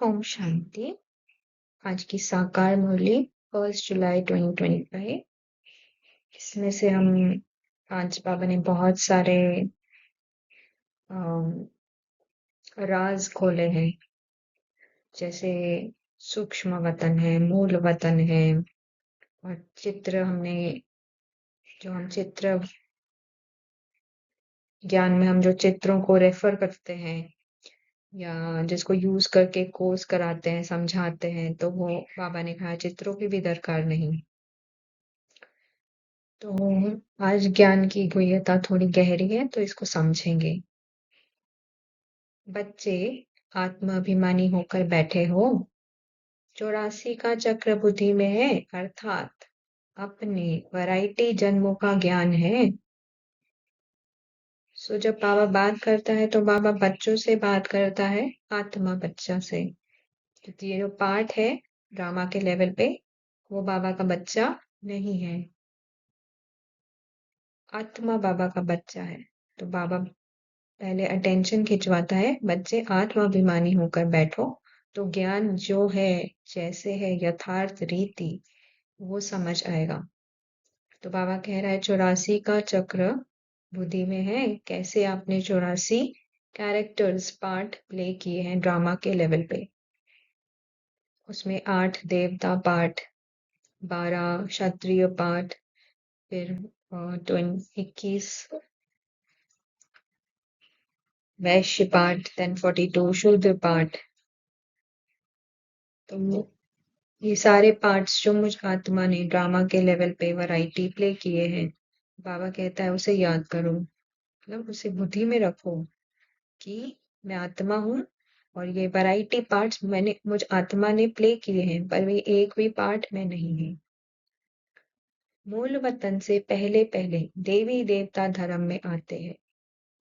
ओम शांति। आज की साकार मुरली 1 जुलाई 2025। इसमें से हम आज बाबा ने बहुत सारे अम, राज खोले हैं, जैसे सूक्ष्म वतन है, मूल वतन है, और चित्र हमने जो हम चित्र ज्ञान में हम जो चित्रों को रेफर करते हैं या जिसको यूज करके कोर्स कराते हैं, समझाते हैं, तो वो बाबा ने कहा चित्रों की भी दरकार नहीं। तो आज ज्ञान की गुह्यता थोड़ी गहरी है, तो इसको समझेंगे। बच्चे आत्माभिमानी होकर बैठे हो, 84 का चक्र बुद्धि में है, अर्थात अपने वैरायटी जन्मों का ज्ञान है। सो जब बाबा बात करता है तो बाबा बच्चों से बात करता है, आत्मा बच्चा से। क्योंकि ये जो पार्ट है ड्रामा के लेवल पे, वो बाबा का बच्चा नहीं है, आत्मा बाबा का बच्चा है। तो बाबा पहले अटेंशन खिंचवाता है, बच्चे आत्माभिमानी होकर बैठो, तो ज्ञान जो है, जैसे है यथार्थ रीति, वो समझ आएगा। तो बाबा कह रहा है 84 का चक्र बुद्धि में है, कैसे आपने 84 कैरेक्टर्स पार्ट प्ले किए हैं ड्रामा के लेवल पे। उसमें 8 देवता पार्ट, 12 क्षत्रिय पार्ट, फिर 21 वैश्य पार्ट, देन 42 शूद्र पार्ट। तो ये सारे पार्ट्स जो मुझ आत्मा ने ड्रामा के लेवल पे वैरायटी प्ले किए हैं, बाबा कहता है उसे याद करो, मतलब उसे बुद्धि में रखो कि मैं आत्मा हूँ और ये वैरायटी पार्ट्स मैंने मुझ आत्मा ने प्ले किए हैं, पर वे एक भी पार्ट में नहीं है। मूल वतन से पहले पहले देवी देवता धर्म में आते हैं,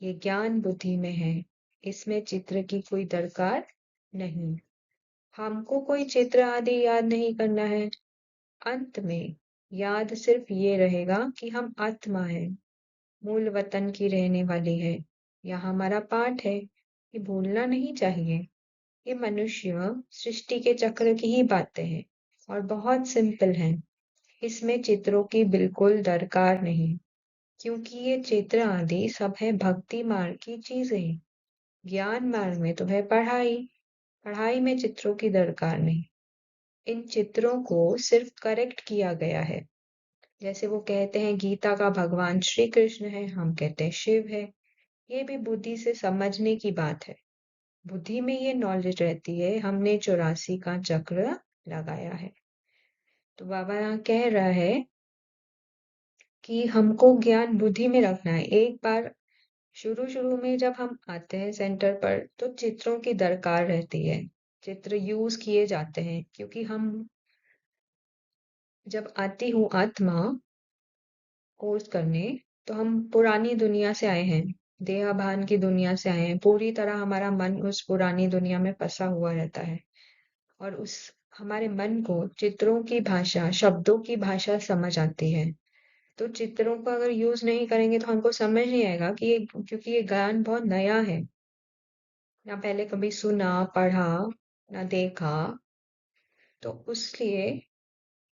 ये ज्ञान बुद्धि में है, इसमें चित्र की कोई दरकार नहीं। हमको कोई चित्र आदि याद नहीं करना है। अंत में याद सिर्फ ये रहेगा कि हम आत्मा है, मूल वतन की रहने वाली है, यह हमारा पाठ है, ये भूलना नहीं चाहिए। ये मनुष्य सृष्टि के चक्र की ही बातें हैं और बहुत सिंपल हैं, इसमें चित्रों की बिल्कुल दरकार नहीं, क्योंकि ये चित्र आदि सब है भक्ति मार्ग की चीजें। ज्ञान मार्ग में तो है पढ़ाई, पढ़ाई में चित्रों की दरकार नहीं। इन चित्रों को सिर्फ करेक्ट किया गया है। जैसे वो कहते हैं गीता का भगवान श्री कृष्ण है, हम कहते हैं शिव है। ये भी बुद्धि से समझने की बात है। बुद्धि में ये नॉलेज रहती है, हमने 84 का चक्र लगाया है। तो बाबा यहाँ कह रहा है कि हमको ज्ञान बुद्धि में रखना है। एक बार शुरू शुरू में जब हम आते हैं सेंटर पर, तो चित्रों की दरकार रहती है, चित्र यूज किए जाते हैं, क्योंकि हम जब आती हूँ आत्मा कोर्स करने, तो हम पुरानी दुनिया से आए हैं, देहाभान की दुनिया से आए हैं। पूरी तरह हमारा मन उस पुरानी दुनिया में फंसा हुआ रहता है, और उस हमारे मन को चित्रों की भाषा, शब्दों की भाषा समझ आती है। तो चित्रों को अगर यूज नहीं करेंगे तो हमको समझ नहीं आएगा कि ये, क्योंकि ये ज्ञान बहुत नया है, ना पहले कभी सुना पढ़ा ना देखा। तो उसलिए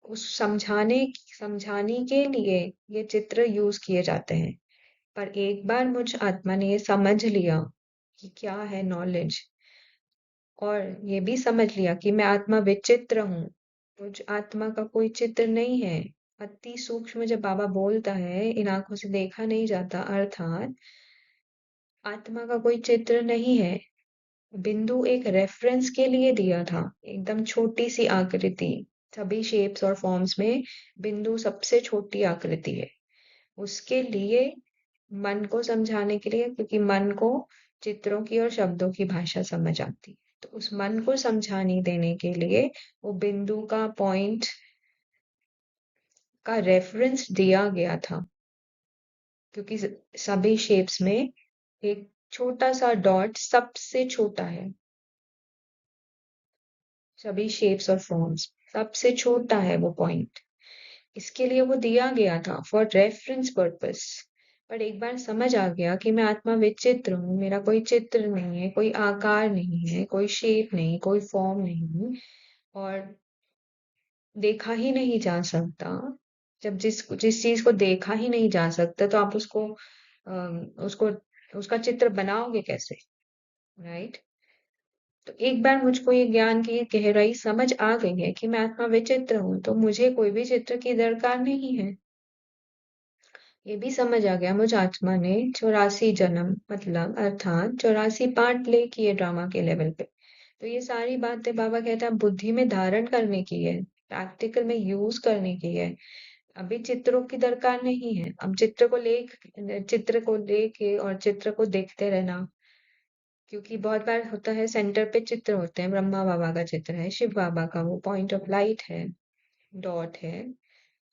उस समझाने के लिए ये चित्र यूज किए जाते हैं। पर एक बार मुझ आत्मा ने ये समझ लिया कि क्या है नॉलेज, और ये भी समझ लिया कि मैं आत्मा विचित्र हूँ, मुझ आत्मा का कोई चित्र नहीं है। अति सूक्ष्म जब बाबा बोलता है, इन आंखों से देखा नहीं जाता, अर्थात आत्मा का कोई चित्र नहीं है। बिंदु एक रेफरेंस के लिए दिया था, एकदम छोटी सी आकृति। सभी शेप्स और फॉर्म्स में बिंदु सबसे छोटी आकृति है, उसके लिए, मन को समझाने के लिए, क्योंकि मन को चित्रों की और शब्दों की भाषा समझ आती है। तो उस मन को समझाने देने के लिए वो बिंदु का, पॉइंट का रेफरेंस दिया गया था, क्योंकि सभी शेप्स में एक छोटा सा डॉट सबसे छोटा है। सभी शेप्स और फॉर्म्स सबसे छोटा है वो पॉइंट, इसके लिए वो दिया गया था, फॉर रेफरेंस पर्पस। पर एक बार समझ आ गया कि मैं आत्मा विचित्र हूँ, मेरा कोई चित्र नहीं है, कोई आकार नहीं है, कोई शेप नहीं, कोई फॉर्म नहीं, और देखा ही नहीं जा सकता। जब जिस जिस चीज को देखा ही नहीं जा सकता तो आप उसको उसका चित्र बनाओगे कैसे? राइट? तो एक बार मुझको ये ज्ञान की गहराई समझ आ गई है कि मैं आत्मा विचित्र हूँ, तो मुझे कोई भी चित्र की दरकार नहीं है। ये भी समझ आ गया मुझ आत्मा ने 84 जन्म, मतलब अर्थात 84 पार्ट प्ले किए ड्रामा के लेवल पे। तो ये सारी बातें बाबा कहता है बुद्धि में धारण करने की है, प्रैक्टिकल में यूज करने की है। अभी चित्रों की दरकार नहीं है। अब चित्र को लेके और चित्र को देखते रहना, क्योंकि बहुत बार होता है सेंटर पे चित्र होते हैं, ब्रह्मा बाबा का चित्र है, शिव बाबा का वो पॉइंट ऑफ लाइट है, डॉट है।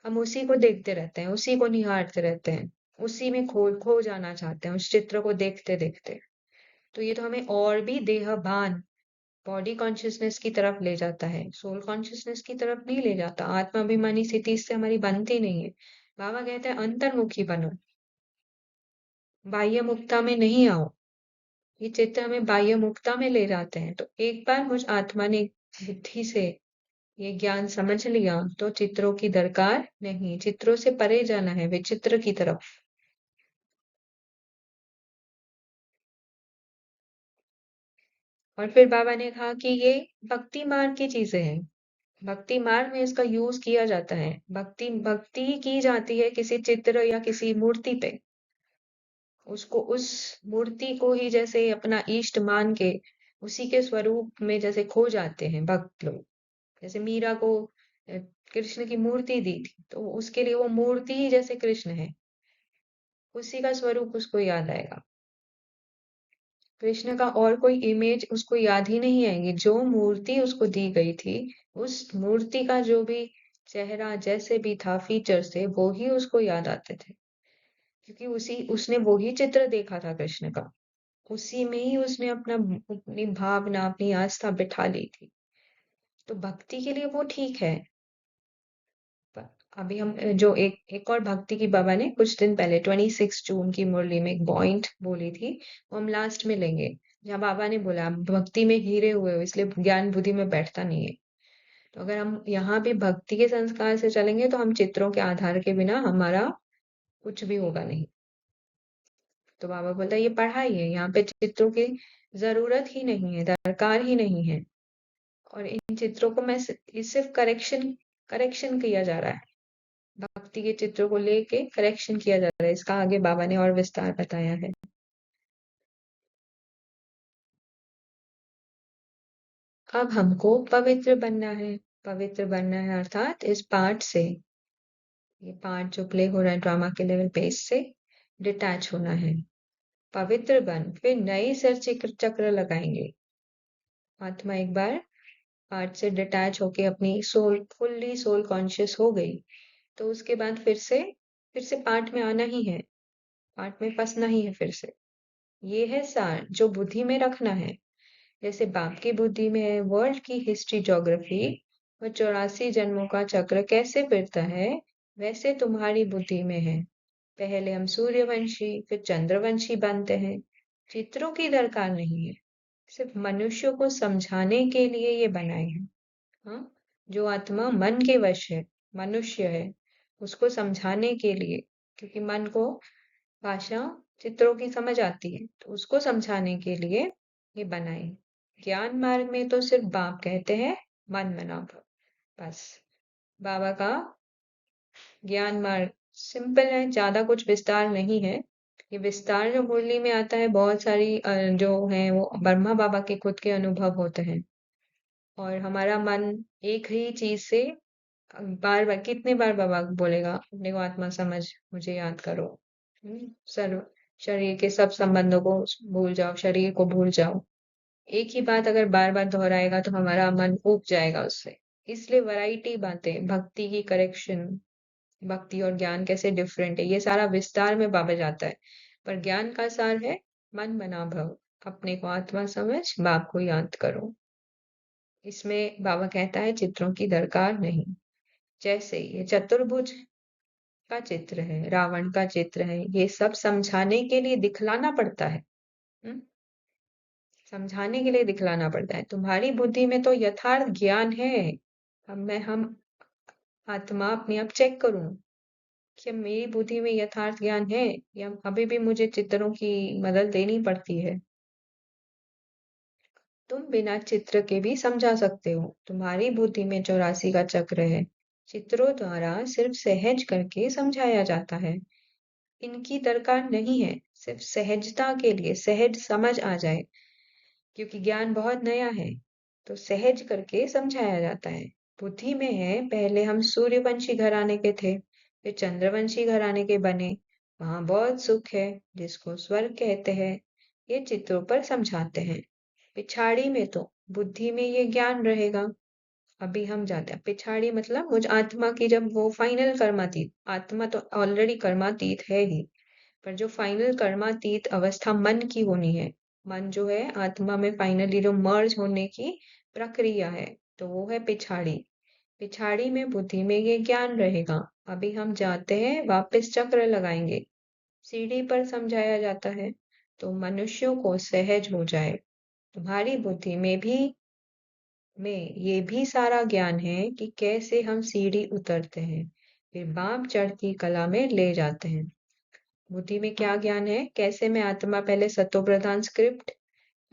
हम उसी को देखते रहते हैं, उसी को निहारते रहते हैं, उसी में खो खो जाना चाहते हैं उस चित्र को देखते देखते। तो ये तो हमें और भी देहभान, बॉडी कॉन्शियसनेस की तरफ ले जाता है, सोल कॉन्शियसनेस की तरफ नहीं ले जाता। आत्माभिमानी स्थिति इससे हमारी बनती नहीं है। बाबा कहते हैं अंतर्मुखी बनो, बाह्य मुक्ता में नहीं आओ। ये चित्र हमें बाह्य मुक्ता में ले जाते हैं। तो एक बार मुझ आत्मा ने बुद्धि से ये ज्ञान समझ लिया तो चित्रों की दरकार नहीं, चित्रों से परे जाना है विचित्र की तरफ। और फिर बाबा ने कहा कि ये भक्ति मार्ग की चीजें हैं, भक्ति मार्ग में इसका यूज किया जाता है। भक्ति भक्ति की जाती है किसी चित्र या किसी मूर्ति पे, उसको उस मूर्ति को ही जैसे अपना इष्ट मान के उसी के स्वरूप में जैसे खो जाते हैं भक्त लोग। जैसे मीरा को अ, कृष्ण की मूर्ति दी थी, तो उसके लिए वो मूर्ति ही जैसे कृष्ण है, उसी का स्वरूप उसको याद आएगा। कृष्ण का और कोई इमेज उसको याद ही नहीं आएगी। जो मूर्ति उसको दी गई थी, उस मूर्ति का जो भी चेहरा जैसे भी था, फीचर से वो ही उसको याद आते थे, क्योंकि उसी उसने वो ही चित्र देखा था कृष्ण का। उसी में ही उसने अपनी भावना, अपनी आस्था बिठा ली थी। तो भक्ति के लिए वो ठीक है। प- अभी हम जो एक एक और भक्ति की बाबा ने कुछ दिन पहले 26 जून की मुरली में एक पॉइंट बोली थी, वो हम लास्ट में लेंगे। जहाँ बाबा ने बोला "आप भक्ति में हीरे हुए हो, इसलिए ज्ञान बुद्धि में बैठता नहीं है"। तो अगर हम यहाँ भी भक्ति के संस्कार से चलेंगे तो हम चित्रों के आधार के बिना हमारा कुछ भी होगा नहीं। तो बाबा बोलता है ये पढ़ाई है, यहाँ पे चित्रों की जरूरत ही नहीं है, दरकार ही नहीं है। और इन चित्रों को ये सिर्फ करेक्शन करेक्शन किया जा रहा है। भक्ति के चित्रों को लेके करेक्शन किया जा रहा है। इसका आगे बाबा ने और विस्तार बताया है। अब हमको पवित्र बनना है। पवित्र बनना है अर्थात इस पाठ से, ये पाठ जो प्ले हो रहा है ड्रामा के लेवल पे, इससे डिटैच होना है। पवित्र बन फिर नई सिर चक्र लगाएंगे। आत्मा एक बार पार्ट से डिटैच होके अपनी सोल, फुल्ली सोल कॉन्शियस हो गई, तो उसके बाद फिर से पार्ट में आना ही है, पार्ट में फंसना ही है फिर से। ये है सार जो बुद्धि में रखना है। जैसे बाप की बुद्धि में है वर्ल्ड की हिस्ट्री, ज्योग्राफी और 84 जन्मों का चक्र कैसे फिरता है, वैसे तुम्हारी बुद्धि में है। पहले हम सूर्यवंशी फिर चंद्रवंशी बनते हैं। चित्रों की दरकार नहीं है, सिर्फ मनुष्यों को समझाने के लिए ये बनाए हैं। हाँ, जो आत्मा मन के वश है, मनुष्य है, उसको समझाने के लिए, क्योंकि मन को भाषा चित्रों की समझ आती है, तो उसको समझाने के लिए ये बनाए। ज्ञान मार्ग में तो सिर्फ बाप कहते हैं मन मना भव, बस। बाबा का ज्ञान मार्ग सिंपल है, ज्यादा कुछ विस्तार नहीं है। ये विस्तार जो मुरली में आता है, बहुत सारी जो है वो ब्रह्मा बाबा के खुद के अनुभव होते हैं। और हमारा मन एक ही चीज से बार बार, कितने बार बाबा बोलेगा अपने को आत्मा समझ, मुझे याद करो। सर्व शरीर के सब संबंधों को भूल जाओ, शरीर को भूल जाओ। एक ही बात अगर बार बार दोहराएगा तो हमारा मन ऊब जाएगा उससे। इसलिए वैरायटी बातें, भक्ति की करेक्शन, भक्ति और ज्ञान कैसे डिफरेंट है, ये सारा विस्तार में बाबा जाता है। पर ज्ञान का सार है मन मना भव, अपने को आत्मा समझ, बाप को याद करो। इसमें बाबा कहता है चित्रों की दरकार नहीं। जैसे ये चतुर्भुज का चित्र है, रावण का चित्र है, ये सब समझाने के लिए दिखलाना पड़ता है। हम्म, समझाने के लिए दिखलाना पड़ता है। तुम्हारी बुद्धि में तो यथार्थ ज्ञान है। अब मैं हम आत्मा अपने आप चेक करूं कि मेरी बुद्धि में यथार्थ ज्ञान है या अभी भी मुझे चित्रों की मदद लेनी पड़ती है। तुम बिना चित्र के भी समझा सकते हो। तुम्हारी बुद्धि में 84 का चक्र है। चित्रों द्वारा सिर्फ सहज करके समझाया जाता है। इनकी दरकार नहीं है, सिर्फ सहजता के लिए, सहज समझ आ जाए, क्योंकि ज्ञान बहुत नया है, तो सहज करके समझाया जाता है। बुद्धि में है, पहले हम सूर्यवंशी घराने के थे, फिर चंद्रवंशी घराने के बने। वहां बहुत सुख है, जिसको स्वर्ग कहते हैं। ये चित्रों पर समझाते हैं। पिछाड़ी में तो बुद्धि में ये ज्ञान रहेगा। अभी हम जाते हैं पिछाड़ी, मतलब मुझ आत्मा की जब वो फाइनल कर्मातीत, आत्मा तो ऑलरेडी कर्मातीत है ही, पर जो फाइनल कर्मातीत अवस्था मन की होनी है, मन जो है आत्मा में फाइनली जो मर्ज होने की प्रक्रिया है, तो वो है पिछाड़ी। पिछाड़ी में बुद्धि में ये ज्ञान रहेगा। अभी हम जाते हैं, वापस चक्र लगाएंगे। सीढ़ी पर समझाया जाता है तो मनुष्यों को सहज हो जाए। तुम्हारी बुद्धि में ये भी सारा ज्ञान है कि कैसे हम सीढ़ी उतरते हैं, फिर बाप चढ़ती कला में ले जाते हैं। बुद्धि में क्या ज्ञान है, कैसे मैं आत्मा, पहले सतो प्रधान स्क्रिप्ट,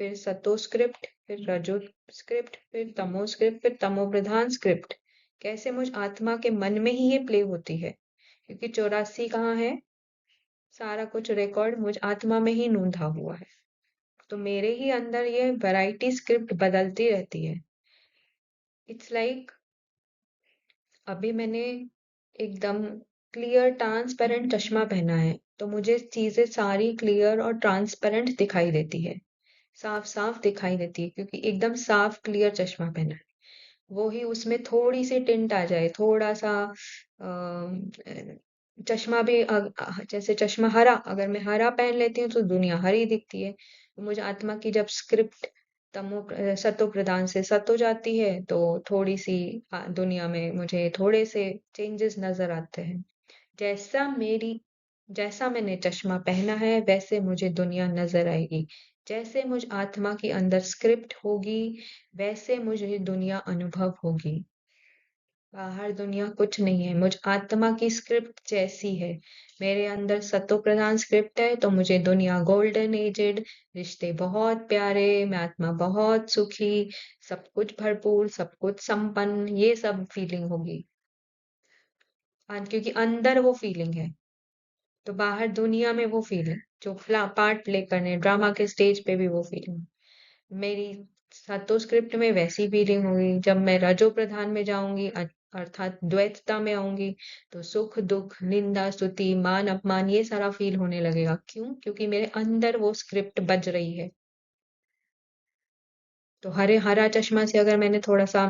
फिर सतो स्क्रिप्ट, फिर रजो स्क्रिप्ट, फिर तमो स्क्रिप्ट, फिर तमो प्रधान स्क्रिप्ट, कैसे मुझ आत्मा के मन में ही ये प्ले होती है, क्योंकि 84 कहाँ है, सारा कुछ रिकॉर्ड मुझ आत्मा में ही नूंधा हुआ है। तो मेरे ही अंदर ये वैरायटी स्क्रिप्ट बदलती रहती है। इट्स लाइक अभी मैंने एकदम क्लियर ट्रांसपेरेंट चश्मा पहना है, तो मुझे चीजें सारी क्लियर और ट्रांसपेरेंट दिखाई देती है, साफ साफ दिखाई देती है, क्योंकि एकदम साफ क्लियर चश्मा पहना है। वो ही उसमें थोड़ी सी टिंट आ जाए, थोड़ा सा चश्मा भी जैसे चश्मा हरा, अगर मैं हरा पहन लेती हूँ तो दुनिया हरी दिखती है। तो मुझे आत्मा की जब स्क्रिप्ट सतो प्रधान से सतो जाती है, तो थोड़ी सी दुनिया में मुझे थोड़े से चेंजेस नजर आते हैं। जैसा मेरी जैसा मैंने चश्मा पहना है वैसे मुझे दुनिया नजर आएगी। जैसे मुझ आत्मा के अंदर स्क्रिप्ट होगी, वैसे मुझे दुनिया अनुभव होगी। बाहर दुनिया कुछ नहीं है, मुझ आत्मा की स्क्रिप्ट जैसी है। मेरे अंदर सतो प्रधान स्क्रिप्ट है, तो मुझे दुनिया गोल्डन एजेड, रिश्ते बहुत प्यारे, मैं आत्मा बहुत सुखी, सब कुछ भरपूर, सब कुछ संपन्न, ये सब फीलिंग होगी। क्योंकि अंदर वो फीलिंग है, तो बाहर दुनिया में वो फीलिंग, जो पार्ट प्ले करने ड्रामा के स्टेज पे भी वो फीलिंग मेरी सातों स्क्रिप्ट में वैसी फीलिंग होगी। जब मैं रजो प्रधान में जाऊंगी, अर्थात द्वैतता में आऊंगी, तो सुख दुख निंदा स्तुति मान अपमान ये सारा फील होने लगेगा। क्यों? क्योंकि मेरे अंदर वो स्क्रिप्ट बज रही है। तो हरे हरा चश्मा से अगर मैंने थोड़ा सा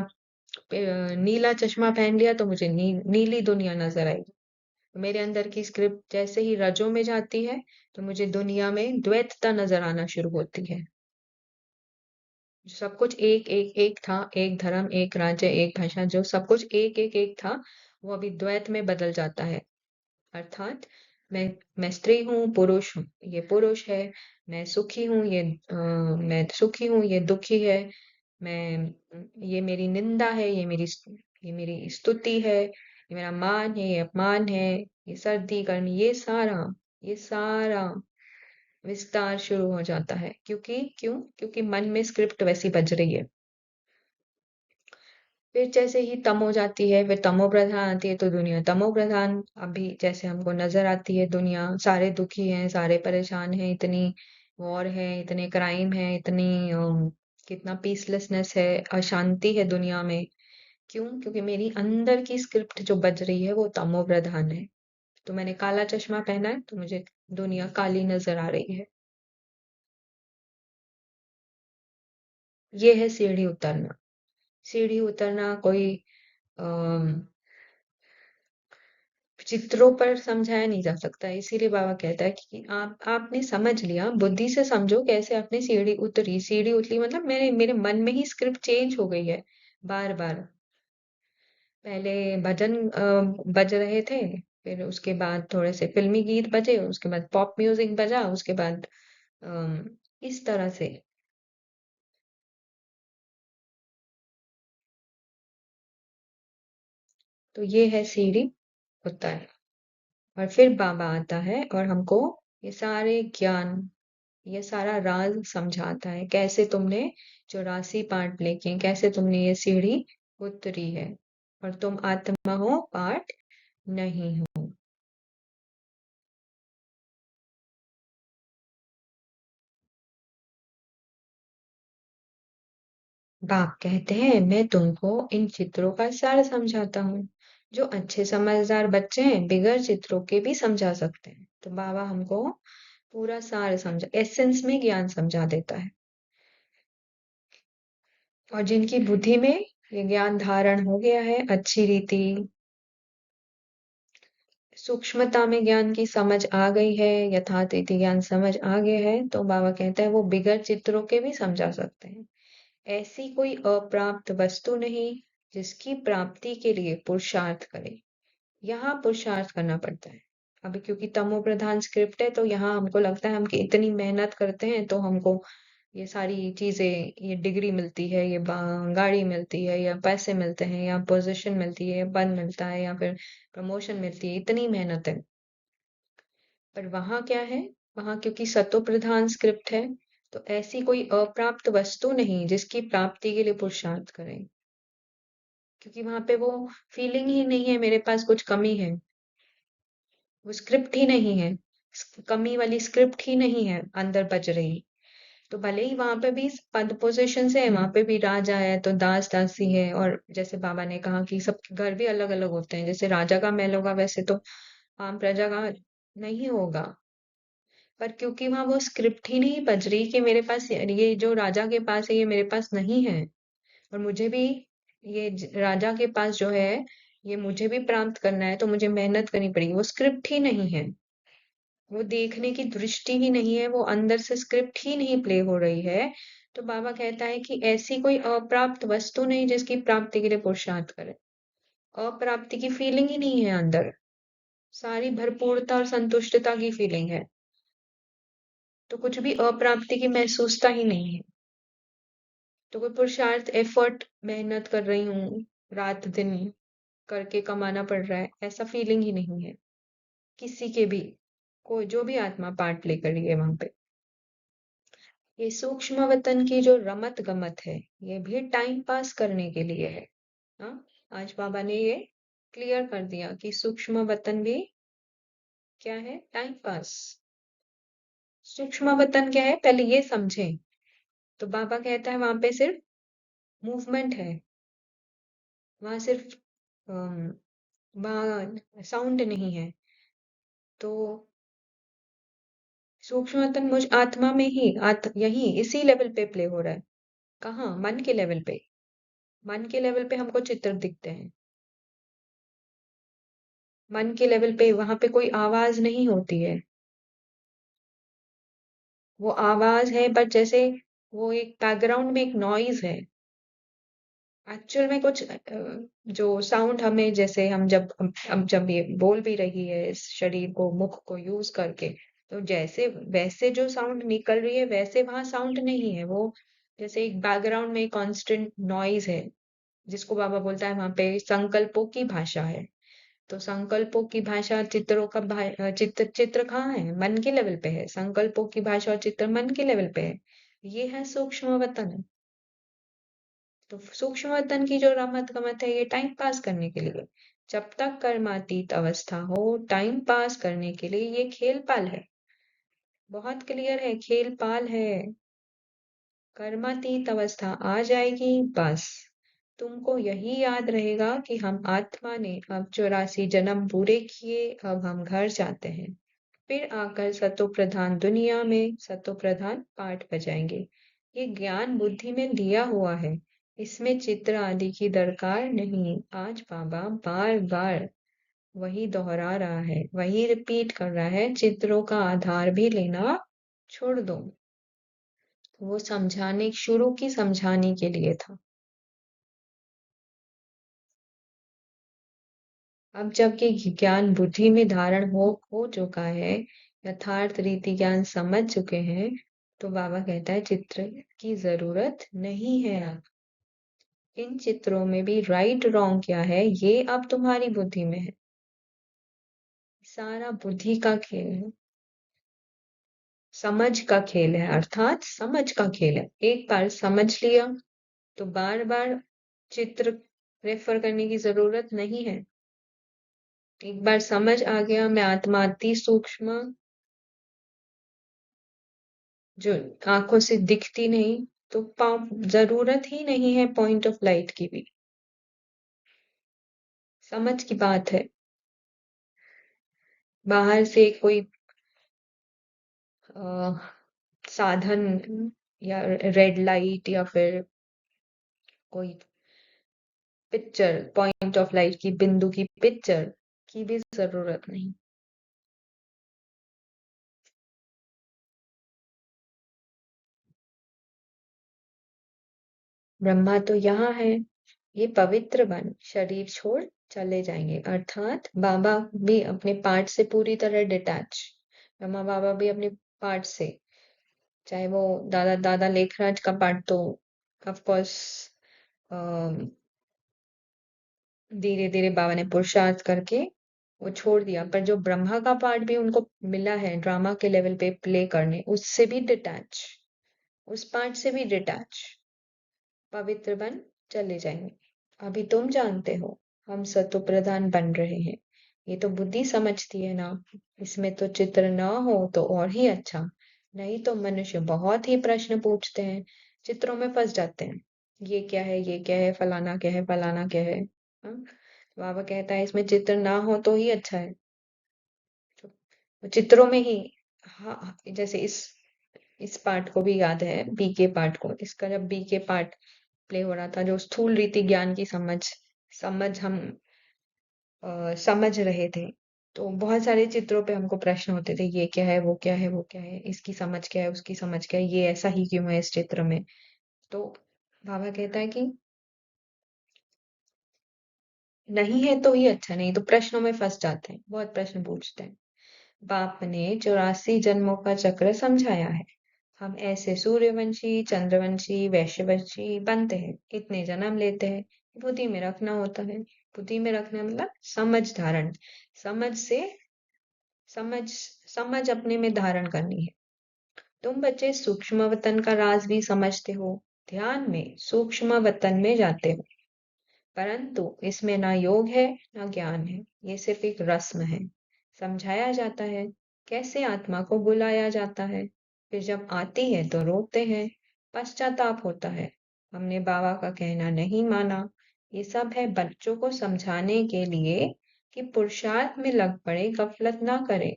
नीला चश्मा पहन लिया, तो मुझे नीली दुनिया नजर आएगी। मेरे अंदर की स्क्रिप्ट जैसे ही रजों में जाती है, तो मुझे दुनिया में द्वैतता नजर आना शुरू होती है। सब कुछ एक एक एक था, एक धर्म, एक राज्य, एक भाषा, जो सब कुछ एक एक एक था, वो अभी द्वैत में बदल जाता है। अर्थात मैं मैं स्त्री हूँ, पुरुष हूँ, ये पुरुष है। मैं सुखी हूँ, मैं सुखी हूँ, ये दुखी है। मैं ये मेरी निंदा है, ये मेरी स्तुति है, ये मेरा मान है, ये अपमान है, ये सर्दी गर्मी, ये सारा विस्तार शुरू हो जाता है। क्योंकि मन में स्क्रिप्ट वैसी बज रही है। फिर जैसे ही तमो जाती है, फिर तमो प्रधान आती है, तो दुनिया तमो प्रधान अभी जैसे हमको नजर आती है। दुनिया सारे दुखी हैं, सारे परेशान हैं, इतनी वॉर है, इतने क्राइम है, कितना पीसलेसनेस है, अशांति है दुनिया में। क्यों? क्योंकि मेरी अंदर की स्क्रिप्ट जो बज रही है वो तमो प्रधान है। तो मैंने काला चश्मा पहना है, तो मुझे दुनिया काली नजर आ रही है। ये है सीढ़ी उतरना। सीढ़ी उतरना कोई अम, चित्रों पर समझाया नहीं जा सकता। इसीलिए बाबा कहता है कि आप आपने समझ लिया, बुद्धि से समझो कैसे आपने सीढ़ी उतरी। सीढ़ी उतरी मतलब मेरे मेरे मन में ही स्क्रिप्ट चेंज हो गई है बार बार। पहले भजन बज रहे थे, फिर उसके बाद थोड़े से फिल्मी गीत बजे, उसके बाद पॉप म्यूजिक बजा, उसके बाद अम, इस तरह से। तो ये है सीढ़ी, होता है। और फिर बाबा आता है और हमको ये सारे ज्ञान, ये सारा राज समझाता है, कैसे तुमने 84 पार्ट लेके, कैसे तुमने ये सीढ़ी उतरी है, और तुम आत्मा हो, पार्ट नहीं हो। बाप कहते हैं, मैं तुमको इन चित्रों का सार समझाता हूँ। जो अच्छे समझदार बच्चे हैं बिगड़ चित्रों के भी समझा सकते हैं। तो बाबा हमको पूरा सार समझा, एसेंस में ज्ञान समझा देता है। और जिनकी बुद्धि में ये ज्ञान धारण हो गया है, अच्छी रीति सूक्ष्मता में ज्ञान की समझ आ गई है, यथार्थ रीति ज्ञान समझ आ गया है, तो बाबा कहता है वो बिगड़ चित्रों के भी समझा सकते हैं। ऐसी कोई अप्राप्त वस्तु नहीं जिसकी प्राप्ति के लिए पुरुषार्थ करे। यहाँ पुरुषार्थ करना पड़ता है। अभी क्योंकि तमो प्रधान स्क्रिप्ट है, तो यहाँ हमको लगता है हम कि इतनी मेहनत करते हैं तो हमको ये सारी चीजें, ये डिग्री मिलती है, ये गाड़ी मिलती है, या पैसे मिलते हैं, या पोजीशन मिलती है, या पद मिलता है, या फिर प्रमोशन मिलती है, इतनी मेहनत है। पर वहां क्या है, वहां क्योंकि सतो प्रधान स्क्रिप्ट है, तो ऐसी कोई अप्राप्त वस्तु नहीं जिसकी प्राप्ति के लिए पुरुषार्थ करें। क्योंकि वहां पे वो फीलिंग ही नहीं है मेरे पास कुछ कमी है, वो स्क्रिप्ट ही नहीं है, कमी वाली स्क्रिप्ट ही नहीं है अंदर बज रही। तो भले ही वहां पे भी पद पोजीशन से है, वहां पे भी राजा है तो दास दासी है, और जैसे बाबा ने कहा कि सबके घर भी अलग अलग होते हैं, जैसे राजा का महल होगा वैसे तो आम प्रजा का नहीं होगा। पर क्योंकि वहां वो स्क्रिप्ट ही नहीं बज रही कि मेरे पास ये जो राजा के पास है ये मेरे पास नहीं है, और मुझे भी ये राजा के पास जो है ये मुझे भी प्राप्त करना है, तो मुझे मेहनत करनी पड़ेगी, वो स्क्रिप्ट ही नहीं है, वो देखने की दृष्टि ही नहीं है, वो अंदर से स्क्रिप्ट ही नहीं प्ले हो रही है। तो बाबा कहता है कि ऐसी कोई अप्राप्त वस्तु नहीं जिसकी प्राप्ति के लिए पुरुषार्थ करे। अप्राप्ति की फीलिंग ही नहीं है अंदर, सारी भरपूरता और संतुष्टता की फीलिंग है। तो कुछ भी अप्राप्ति की महसूसता ही नहीं है। तो कोई पुरुषार्थ, एफर्ट, मेहनत कर रही हूँ रात दिन करके कमाना पड़ रहा है, ऐसा फीलिंग ही नहीं है किसी के भी, कोई जो भी आत्मा पार्ट प्ले कर रही है वहां पे। ये सूक्ष्म वतन की जो रमत गमत है, ये भी टाइम पास करने के लिए है। हाँ, आज बाबा ने ये क्लियर कर दिया कि सूक्ष्म वतन भी क्या है, टाइम पास। सूक्ष्म वतन क्या है पहले ये समझें। तो बाबा कहता है वहां पे सिर्फ मूवमेंट है, वहां सिर्फ वहां साउंड नहीं है। तो सूक्ष्म वतन मुझ आत्मा में ही, यही इसी लेवल पे प्ले हो रहा है। कहाँ, मन के लेवल पे। मन के लेवल पे हमको चित्र दिखते हैं, मन के लेवल पे वहां पे कोई आवाज नहीं होती है। वो आवाज है बट जैसे वो एक बैकग्राउंड में एक नॉइज है। एक्चुअल में कुछ जो साउंड हमें, जैसे हम जब हम जब ये बोल भी रही है इस शरीर को, मुख को यूज करके, तो जैसे वैसे जो साउंड निकल रही है वैसे वहां साउंड नहीं है, वो जैसे एक बैकग्राउंड में कांस्टेंट नॉइज है, जिसको बाबा बोलता है वहां पे संकल्पों की भाषा है। तो संकल्पों की भाषा, चित्रों का चित्र कहाँ है, मन के लेवल पे है। संकल्पों की भाषा और चित्र मन के लेवल पे है। ये है सूक्ष्म वतन। तो सूक्ष्म वतन की जो रमत गमत है ये टाइम पास करने के लिए, जब तक कर्मातीत अवस्था हो टाइम पास करने के लिए ये खेल पाल है। बहुत क्लियर है, खेल पाल है। कर्मातीत अवस्था आ जाएगी बस, तुमको यही याद रहेगा कि हम आत्मा ने अब 84 जन्म पूरे किए, अब हम घर जाते हैं। फिर आकर सतो प्रधान दुनिया में सतो प्रधान पाठ बजाएंगे। ये ज्ञान बुद्धि में दिया हुआ है, इसमें चित्र आदि की दरकार नहीं। आज बाबा बार बार वही दोहरा रहा है, वही रिपीट कर रहा है, चित्रों का आधार भी लेना छोड़ दो। वो समझाने शुरू की समझाने के लिए था। अब जबकि ज्ञान बुद्धि में धारण हो चुका है, यथार्थ रीति ज्ञान समझ चुके हैं, तो बाबा कहता है चित्र की जरूरत नहीं है। अब इन चित्रों में भी राइट रॉन्ग क्या है ये अब तुम्हारी बुद्धि में है। सारा बुद्धि का खेल है, समझ का खेल है, अर्थात समझ का खेल है। एक बार समझ लिया तो बार बार चित्र रेफर करने की जरूरत नहीं है। एक बार समझ आ गया मैं आत्मा अति सूक्ष्म, जो आंखों से दिखती नहीं, तो जरूरत ही नहीं है पॉइंट ऑफ लाइट की भी। समझ की बात है। बाहर से कोई अ, साधन या रेड लाइट या फिर कोई पिक्चर, पॉइंट ऑफ लाइट की बिंदु की पिक्चर की भी जरूरत नहीं। ब्रह्मा तो यहाँ है, ये पवित्र वन शरीर छोड़ चले जाएंगे, अर्थात बाबा भी अपने पार्ट से पूरी तरह डिटैच। ब्रह्मा बाबा भी अपने पार्ट से, चाहे वो दादा दादा लेखराज का पार्ट तो ऑफ कोर्स धीरे धीरे बाबा ने पुरुषार्थ करके वो छोड़ दिया, पर जो ब्रह्मा का पार्ट भी उनको मिला है ड्रामा के लेवल पे प्ले करने, उससे भी डिटैच, उस पार्ट से भी डिटैच पवित्र बन चले जाएंगे। अभी तुम जानते हो हम सत्व प्रधान बन रहे हैं, ये तो बुद्धि समझती है ना। इसमें तो चित्र ना हो तो और ही अच्छा, नहीं तो मनुष्य बहुत ही प्रश्न पूछते हैं, चित्रों में फंस जाते हैं। ये क्या है, ये क्या है, फलाना क्या है, फलाना क्या है। हाँ? बाबा कहता है इसमें चित्र ना हो तो ही अच्छा है। तो चित्रों में ही, हाँ हाँ, जैसे इस पार्ट को भी याद है, बीके पार्ट को, इसका जब बीके पार्ट प्ले हो रहा था, जो स्थूल रीति ज्ञान की समझ समझ हम समझ रहे थे, तो बहुत सारे चित्रों पे हमको प्रश्न होते थे, ये क्या है, वो क्या है, वो क्या है, इसकी समझ क्या है, उसकी समझ क्या है, ये ऐसा ही क्यों है इस चित्र में। तो बाबा कहता है कि नहीं है तो ही अच्छा, नहीं तो प्रश्नों में फंस जाते हैं, बहुत प्रश्न पूछते हैं। बाप ने 84 जन्मों का चक्र समझाया है, हम ऐसे सूर्यवंशी, चंद्रवंशी, वैश्यवंशी बनते हैं, इतने जन्म लेते हैं, बुद्धि में रखना होता है। बुद्धि में रखना मतलब समझ धारण, समझ से समझ समझ अपने में धारण करनी है। तुम बच्चे सूक्ष्म वतन का राज भी समझते हो, ध्यान में सूक्ष्म वतन में जाते हो, परंतु इसमें ना योग है ना ज्ञान है, ये सिर्फ एक रस्म है। समझाया जाता है कैसे आत्मा को बुलाया जाता है, फिर जब आती है तो रोते हैं, पश्चाताप होता है, हमने बाबा का कहना नहीं माना। ये सब है बच्चों को समझाने के लिए कि पुरुषार्थ में लग पड़े, गफलत ना करें।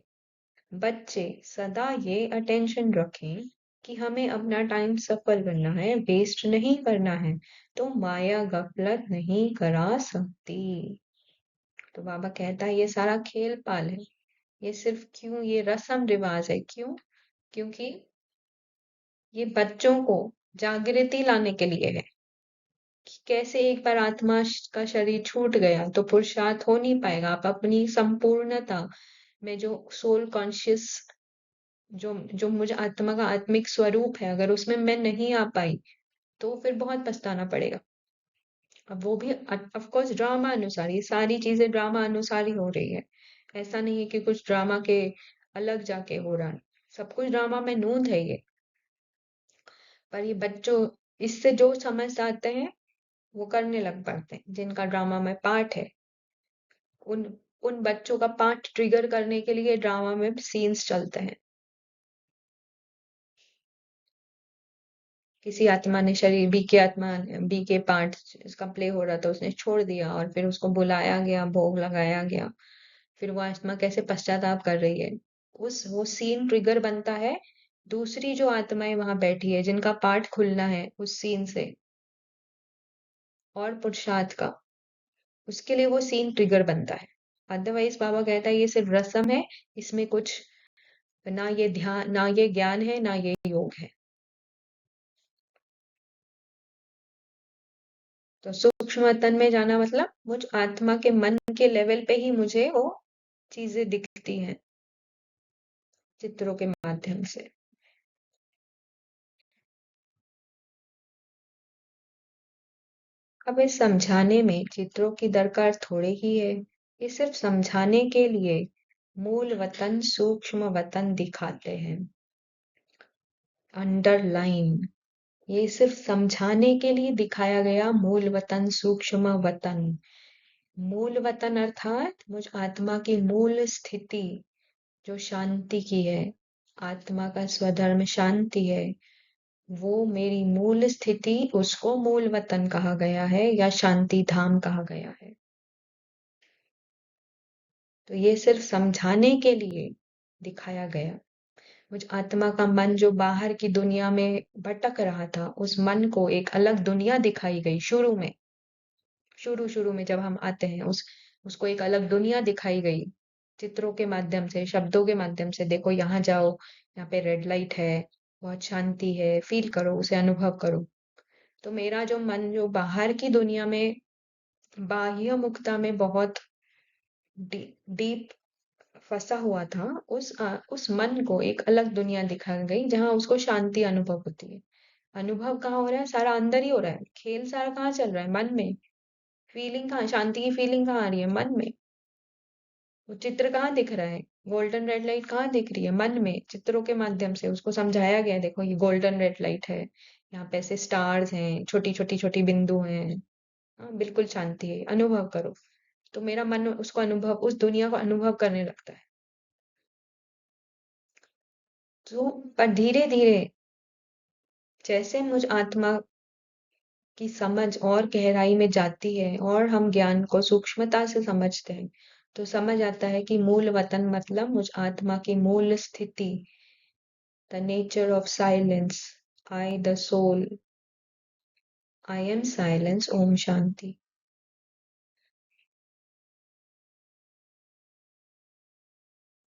बच्चे सदा ये अटेंशन रखें कि हमें अपना टाइम सफल करना है, वेस्ट नहीं करना है, तो माया गफलत नहीं करा सकती। तो बाबा कहता है ये सारा खेल पाल है, ये सिर्फ क्यों, ये रस्म रिवाज है, क्यों? क्योंकि ये बच्चों को जागृति लाने के लिए है कि कैसे एक बार आत्मा का शरीर छूट गया तो पुरुषार्थ हो नहीं पाएगा। आप अपनी संपूर्णता में जो सोल कॉन्शियस, जो जो मुझे आत्मा का आत्मिक स्वरूप है, अगर उसमें मैं नहीं आ पाई तो फिर बहुत पछताना पड़ेगा। अब वो भी ऑफ कोर्स ड्रामा अनुसार, ये सारी चीजें ड्रामा अनुसार ही हो रही है। ऐसा नहीं है कि कुछ ड्रामा के अलग जाके हो रहा है, सब कुछ ड्रामा में नूंद है ये। पर ये बच्चों इससे जो समझ आते हैं वो करने लग पड़ते हैं, जिनका ड्रामा में पार्ट है, उन उन बच्चों का पार्ट ट्रिगर करने के लिए ड्रामा में सीन्स चलते हैं। किसी आत्मा ने शरीर, बी के आत्मा, बी के पार्ट इसका प्ले हो रहा था, उसने छोड़ दिया और फिर उसको बुलाया गया, भोग लगाया गया, फिर वो आत्मा कैसे पश्चाताप कर रही है, उस वो सीन ट्रिगर बनता है। दूसरी जो आत्माएं वहां बैठी है जिनका पार्ट खुलना है उस सीन से, और पुरुषार्थ का, उसके लिए वो सीन ट्रिगर बनता है। अदरवाइज बाबा कहता है ये सिर्फ रस्म है, इसमें कुछ ना ये ध्यान, ना ये ज्ञान है, ना ये योग है। तो सूक्ष्म तन में जाना मतलब मुझ आत्मा के मन के लेवल पे ही मुझे वो चीजें दिखती हैं चित्रों के माध्यम से। अब इस समझाने में चित्रों की दरकार थोड़े ही है। ये सिर्फ समझाने के लिए मूल वतन सूक्ष्म वतन दिखाते हैं। अंडरलाइन, ये सिर्फ समझाने के लिए दिखाया गया मूल वतन सूक्ष्म वतन। मूल वतन अर्थात मुझ आत्मा की मूल स्थिति जो शांति की है, आत्मा का स्वधर्म शांति है, वो मेरी मूल स्थिति, उसको मूल वतन कहा गया है या शांति धाम कहा गया है। तो ये सिर्फ समझाने के लिए दिखाया गया। मुझ आत्मा का मन जो बाहर की दुनिया में भटक रहा था, उस मन को एक अलग दुनिया दिखाई गई शुरू में। शुरू शुरू में जब हम आते हैं उसको एक अलग दुनिया दिखाई गई चित्रों के माध्यम से, शब्दों के माध्यम से। देखो यहाँ जाओ, यहाँ पे रेड लाइट है, बहुत शांति है, फील करो, उसे अनुभव करो। तो मेरा जो मन जो बाहर की दुनिया में बाह्य मुक्ता में बहुत डीप फंसा हुआ था, उस मन को एक अलग दुनिया दिखाई गई जहां उसको शांति अनुभव होती है। अनुभव कहाँ हो रहा है? सारा अंदर ही हो रहा है। खेल सारा कहाँ चल रहा है? मन में। फीलिंग कहाँ, शांति की फीलिंग कहाँ आ रही है? मन में। वो चित्र कहाँ दिख रहा है? गोल्डन रेड लाइट कहाँ दिख रही है? मन में। चित्रों के माध्यम से उसको समझाया गया है, देखो ये गोल्डन रेड लाइट है, यहाँ पे ऐसे स्टार्स हैं, छोटी छोटी छोटी बिंदु हैं। हाँ, बिल्कुल शांति है, अनुभव करो। तो मेरा मन उसको अनुभव, उस दुनिया को अनुभव करने लगता है। तो पर धीरे धीरे जैसे मुझ आत्मा की समझ और गहराई में जाती है और हम ज्ञान को सूक्ष्मता से समझते हैं, तो समझ आता है कि मूल वतन मतलब मुझ आत्मा की मूल स्थिति, the nature of silence, I the soul, I am silence, ओम शांति।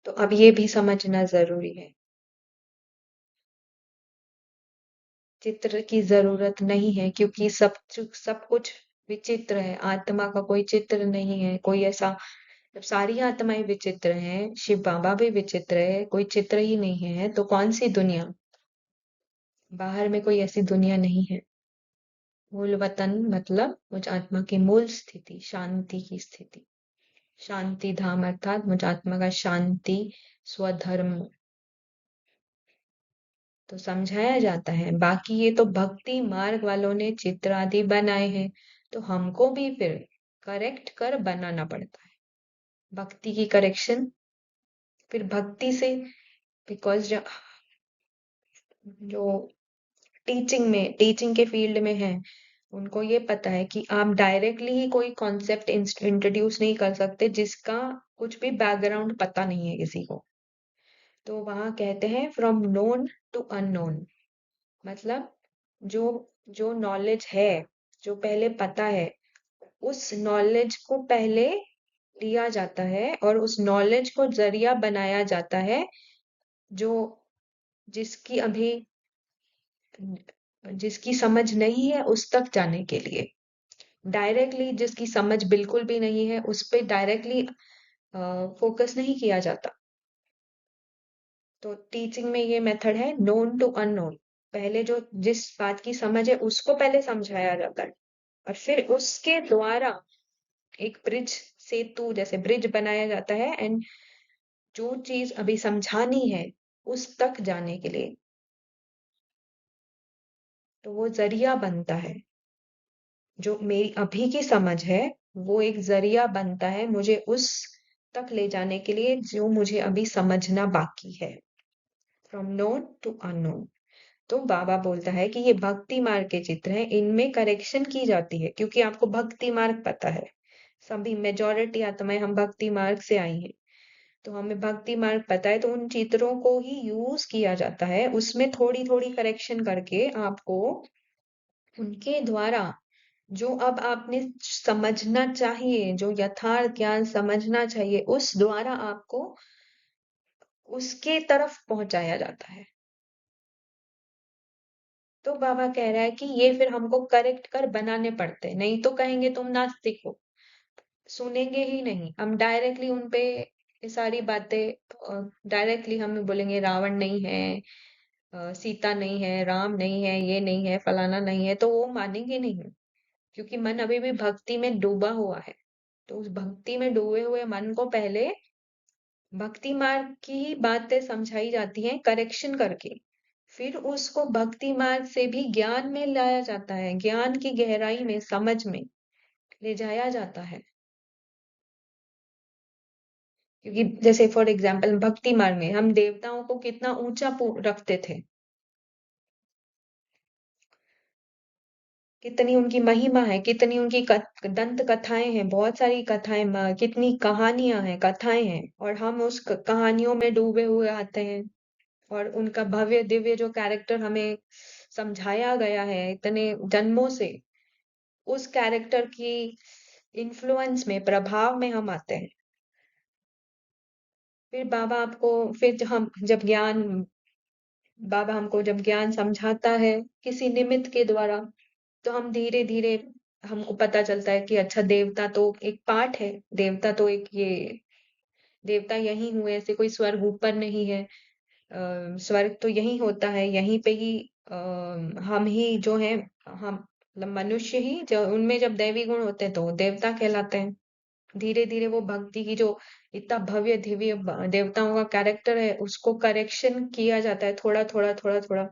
तो अब ये भी समझना जरूरी है, चित्र की जरूरत नहीं है क्योंकि सब कुछ विचित्र है। आत्मा का कोई चित्र नहीं है, कोई ऐसा। जब सारी आत्माएं विचित्र हैं, शिव बाबा भी विचित्र है, कोई चित्र ही नहीं है, तो कौन सी दुनिया? बाहर में कोई ऐसी दुनिया नहीं है। मूल वतन मतलब मुझ आत्मा की मूल स्थिति, शांति की स्थिति। शांति धाम अर्थात मुझ आत्मा का शांति स्वधर्म। तो समझाया जाता है, बाकी ये तो भक्ति मार्ग वालों ने चित्र आदि बनाए हैं, तो हमको भी फिर करेक्ट कर बनाना पड़ता है। भक्ति की करेक्शन फिर भक्ति से, बिकॉज जो जो टीचिंग के फील्ड में है, उनको ये पता है कि आप डायरेक्टली ही कोई कॉन्सेप्ट इंट्रोड्यूस नहीं कर सकते जिसका कुछ भी बैकग्राउंड पता नहीं है किसी को। तो वहां कहते हैं फ्रॉम नोन टू अननोन, मतलब जो जो नॉलेज है, जो पहले पता है, उस नॉलेज को पहले लिया जाता है और उस नॉलेज को जरिया बनाया जाता है जो जिसकी अभी जिसकी समझ नहीं है उस तक जाने के लिए। डायरेक्टली जिसकी समझ बिल्कुल भी नहीं है उस पे डायरेक्टली फोकस नहीं किया जाता। तो टीचिंग में ये मेथड है नोन टू अननोन। पहले जो जिस बात की समझ है उसको पहले समझाया जाता है और फिर उसके द्वारा एक ब्रिज, सेतु जैसे ब्रिज बनाया जाता है, एंड जो चीज अभी समझानी है उस तक जाने के लिए, तो वो जरिया बनता है। जो मेरी अभी की समझ है वो एक जरिया बनता है मुझे उस तक ले जाने के लिए जो मुझे अभी समझना बाकी है। From known to unknown. तो बाबा बोलता है कि ये भक्ति मार्ग के चित्र हैं, इनमें करेक्शन की जाती है क्योंकि आपको भक्ति मार्ग पता है। सभी मेजॉरिटी आत्माएं हम भक्ति मार्ग से आई हैं, तो हमें भक्ति मार्ग पता है, तो उन चित्रों को ही यूज किया जाता है, उसमें थोड़ी थोड़ी करेक्शन करके आपको उनके द्वारा जो अब आपने समझना चाहिए, जो यथार्थ ज्ञान समझना चाहिए, उस द्वारा आपको उसके तरफ पहुंचाया जाता है। तो बाबा कह रहा है कि ये फिर हमको करेक्ट कर बनाने पड़ते हैं, नहीं तो कहेंगे तुम नास्तिक हो, सुनेंगे ही नहीं। हम डायरेक्टली उन पे ये सारी बातें डायरेक्टली हम बोलेंगे रावण नहीं है, सीता नहीं है, राम नहीं है, ये नहीं है, फलाना नहीं है, तो वो मानेंगे नहीं, क्योंकि मन अभी भी भक्ति में डूबा हुआ है। तो उस भक्ति में डूबे हुए मन को पहले भक्ति मार्ग की ही बातें समझाई जाती हैं करेक्शन करके, फिर उसको भक्ति मार्ग से भी ज्ञान में लाया जाता है, ज्ञान की गहराई में, समझ में ले जाया जाता है। क्योंकि जैसे फॉर एग्जाम्पल भक्ति मार्ग में हम देवताओं को कितना ऊंचा रखते थे, कितनी उनकी महिमा है, कितनी उनकी दंत कथाएं हैं, बहुत सारी कथाएं, कितनी कहानियां हैं, कथाएं हैं, और हम उस कहानियों में डूबे हुए आते हैं। और उनका भव्य दिव्य जो कैरेक्टर हमें समझाया गया है इतने जन्मों से, उस कैरेक्टर की इन्फ्लुएंस में, प्रभाव में हम आते हैं। फिर बाबा आपको, फिर बाबा हमको जब ज्ञान समझाता है किसी निमित्त के द्वारा, तो हम धीरे धीरे हमको पता चलता है कि अच्छा, देवता तो एक पार्ट है, देवता तो एक ये देवता यही हुए, ऐसे कोई स्वर्ग ऊपर नहीं है। स्वर्ग तो यही होता है, यहीं पे ही हम ही जो है, हम मतलब मनुष्य ही जो उनमें जब दैवी गुण होते हैं तो वो देवता कहलाते हैं। धीरे धीरे वो भक्ति की जो इतना भव्य दिव्य देवताओं का कैरेक्टर है, उसको करेक्शन किया जाता है थोड़ा थोड़ा थोड़ा थोड़ा,